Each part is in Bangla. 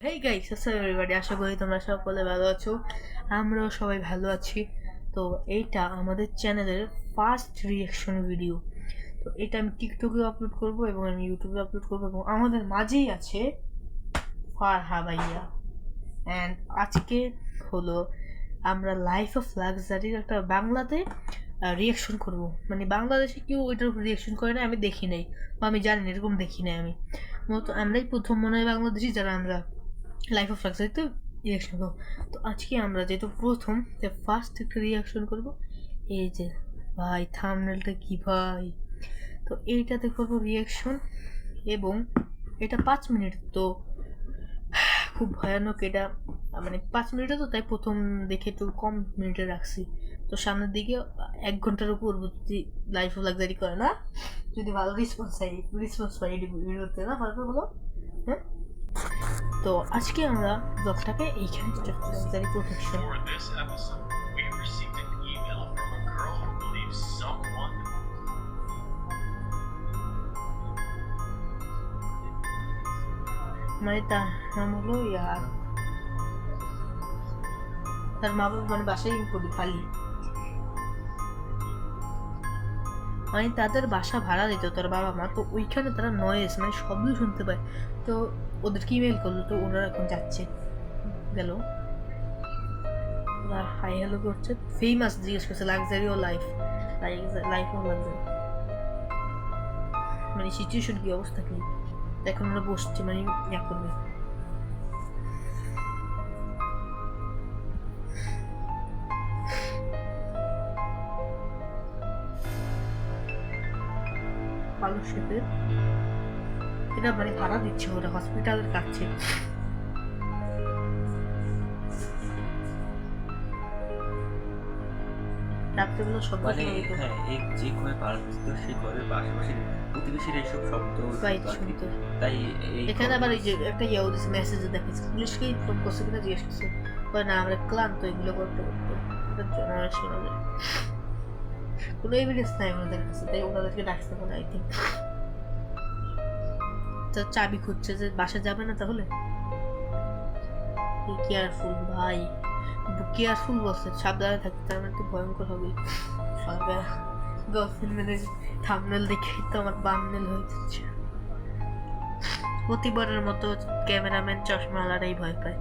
হেই গাইস, আসসালামু এভরিবডি। আশা করি তোমরা সকলে ভালো আছো। আমরাও সবাই ভালো আছি। তো এইটা আমাদের চ্যানেলের ফার্স্ট রিঅ্যাকশন ভিডিও। তো এটা আমি টিকটকে আপলোড করব এবং আমি ইউটিউবে আপলোড করব এবং আমাদের মাঝেই আছে ফারহা ভাইয়া। অ্যান্ড আজকে হলো আমরা লাইফ অফ লাক্সারির একটা বাংলাতে রিঅ্যাকশন করব। মানে বাংলাদেশে কেউ ওইটার উপর রিঅ্যাকশন করে না, আমি দেখি নাই বা আমি জানি না, এরকম দেখি নাই আমি। মূলত আমরাই প্রথম মনে হয় বাংলাদেশি যারা আমরা লাইফ অফ লাক্সারিতে রিয়াকশন করবো। তো আজকে আমরা যেহেতু প্রথম, ফার্স্ট একটা রিয়াকশন করবো। এই যে ভাই, থাম্বনেলটা কি ভাই! তো এইটাতে করবো রিয়াকশন এবং এটা 5 মিনিট। তো খুব ভয়ানক এটা, মানে 5 মিনিটে তো, তাই প্রথম দেখে একটু কম মিনিটে রাখছি। তো সামনের দিকে 1 ঘন্টার উপর যদি লাইফ অফ লাক্সারি করে না, যদি ভালো রেসপন্স পাই এই ভিডিওতে, না ভালো বলো? হ্যাঁ, তো আজকে আমরা ব্লগটাকে এইখানে স্টার্ট করলাম। Luxury protection. মানে তার নাম হলো ইয়ার, তার মা বাবা মানে বাসায় করি খালি, মানে তাদের বাসা ভাড়া দিত তার বাবা মা। তো ওইখানে তারা নয়েজ মানে শব্দ শুনতে পায়। তো ওদেরকে ইমেল করলো, তো ওরা এখন যাচ্ছে, গেল, ওরা হাই হ্যালো করছে, ফেমাস জিজ্ঞেস করছে লাক্সারি ও লাইফ লাইফ ও লাক্সারি, মানে সিচুয়েশন কি, অবস্থা কি। এখন ওরা বসছে, মানে ইয়া করবে। স্কলারশিপের এটা মানে ভাড়া দিচ্ছে ওরা হসপিটালের কাছে। রাত্রেবেলা শব্দ মানে হ্যাঁ, এই যে ঘরে পাড়া দিত সেই ঘরের পাশাপাশি প্রতিবেশীর এইসব শব্দ শুনতো। তাই এখানে আবার এই যে একটা ইয়েও দিচ্ছে, মেসেজ দেখাচ্ছে, পুলিশকেই ফোন করছে কিনা জিজ্ঞেস করছে, না আমরা ক্লান্ত এগুলো করতে করতে, শোনা যায় কোনো এভিডেন্স নাই ওনাদের কাছে, তাই ওনাদেরকে ডাকতে পারে আই থিঙ্ক। তো চাবি খুঁজছে যে বাসা যাবে না, তাহলে কেয়ারফুল ভাই, কেয়ারফুল বলছে, সাবধানে থাকতে, তার মানে তো ভয়ঙ্কর হবে। গার্লফ্রেন্ড মানে থাম্বনেল দেখে তো আমার বামনেল হয়ে যাচ্ছে। প্রতিবারের মতো ক্যামেরাম্যান চশমাওয়ালারাই ভয় পায়।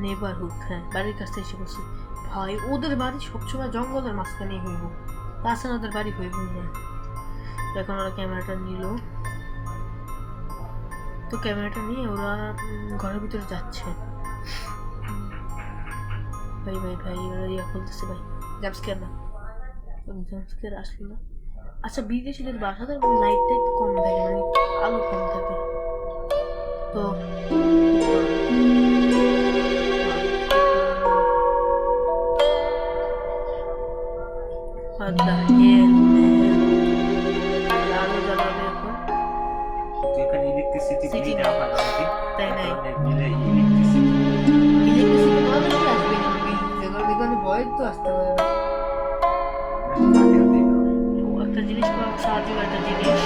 নেবারহুড, হ্যাঁ, বাড়ির কাছে এসে বসে। ভাই ওদের বাড়ি সবসময় জঙ্গলের মাঝখানেই হইব, তাছাড়া ওদের বাড়ি হইব না। এখন ওরা ক্যামেরাটা নিল, তো ক্যামেরাটা নিয়ে ওরা ঘরের ভিতরে যাচ্ছে। ভাই ভাই ভাই, ওরা ইয়া করতেছে ভাই, জাম্পস্কেয়ার না, জাম্পস্কেয়ার আসলো না। আচ্ছা, বিদেশিদের বাসাতে লাইটটা একটু কম থাকে, মানে আলো কম থাকে। তো what the hell, আলো জ্বালাবে এখন। এখানে ইলেকট্রিসিটি বিল না পাঠাতে, তাই নাই ইলেকট্রিসিটি মানুষ আসবে, এখানে ভয় তো আসতে পারে না। একটা জিনিস করা সাহায্য, একটা জিনিস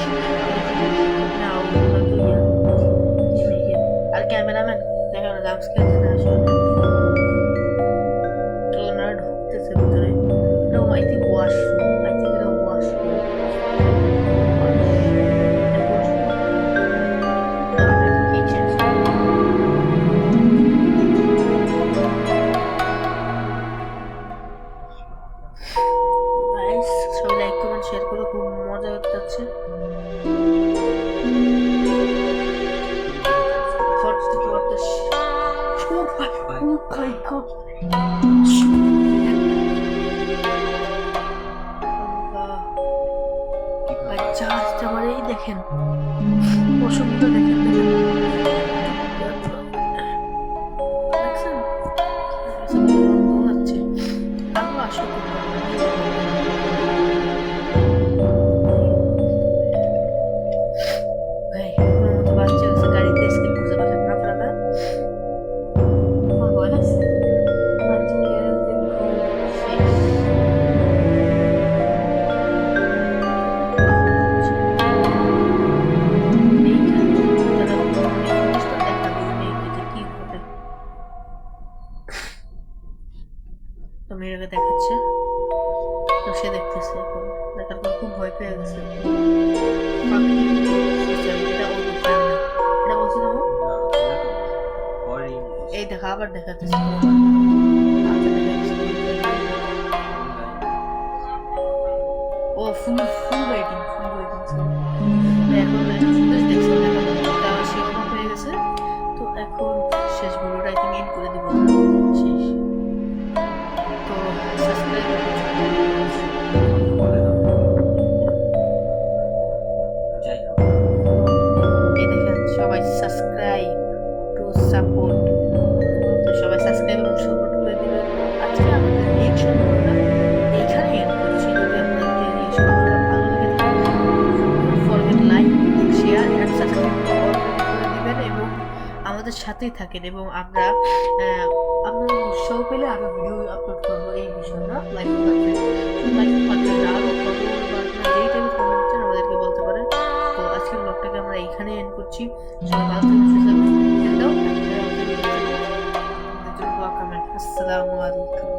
না, ওগুলো তো ইয়া। আর ক্যামেরাম্যান দেখো না, জাম্পস্কেয়ার আসলে তো ওনারা ঢুকতেছে ভিতরে। এটা I think washroom, I think এটা ওয়াশরুম। সবাই লাইক কমেন্ট শেয়ার করে, খুব মজা হতে যাচ্ছে। দেখেন পশমগুলো, দেখেন দৌড়াচ্ছে, আরো আসো ভাই, কোনো মতো বাচ্চা আছে গাড়িতে, স্কিল খুঁজে পাচ্ছেন না আপনারা। আমার ভয় লাগছে, তো মেয়েটাকে দেখাচ্ছে, তো সে দেখতেছে, এখন দেখার পর খুব ভয় পেয়ে গেছে। এটা অন্য fan না। এটা বলছি না ও? এই দেখা আবার দেখাতেছে আচ্ছা, ও ফুল ফুল ওয়েটিং এখন দেখছেন এখন সে অবাক হয়ে গেছে। তো এখন শেষ ভিডিওটা আই থিঙ্ক এন্ড করে দিব, শেষ। তো সাবস্ক্রাইব এই দেখেন সবাই সাবস্ক্রাইব টু সাপোর্ট, তো সবাই সাবস্ক্রাইব এবং সাপোর্ট করে দিবেন। আজকে আমাদের রিয়েকশন ভিডিওটা এইখানে এন্ড করছি। যদি আপনাদের রিয়েকশন ভিডিওটা ভালো লেগে থাকে forget like share and subscribe করে দিবেন এবং আমাদের সাথেই থাকেন, এবং আমরা আপনাদের উৎসাহ পেলে আরো ভিডিও আপলোড করবো এই বিষয়ে না লাইক পাচ্ছেন আরো যেই টাইমে কমেন্ট চান আমাদেরকে বলতে পারেন। তো আজকের ব্লগটাকে আমরা এইখানে এন্ড করছি। সবাই ভালো থাকবেন, সুস্থ থাকবেন। আসসালামু আলাইকুম।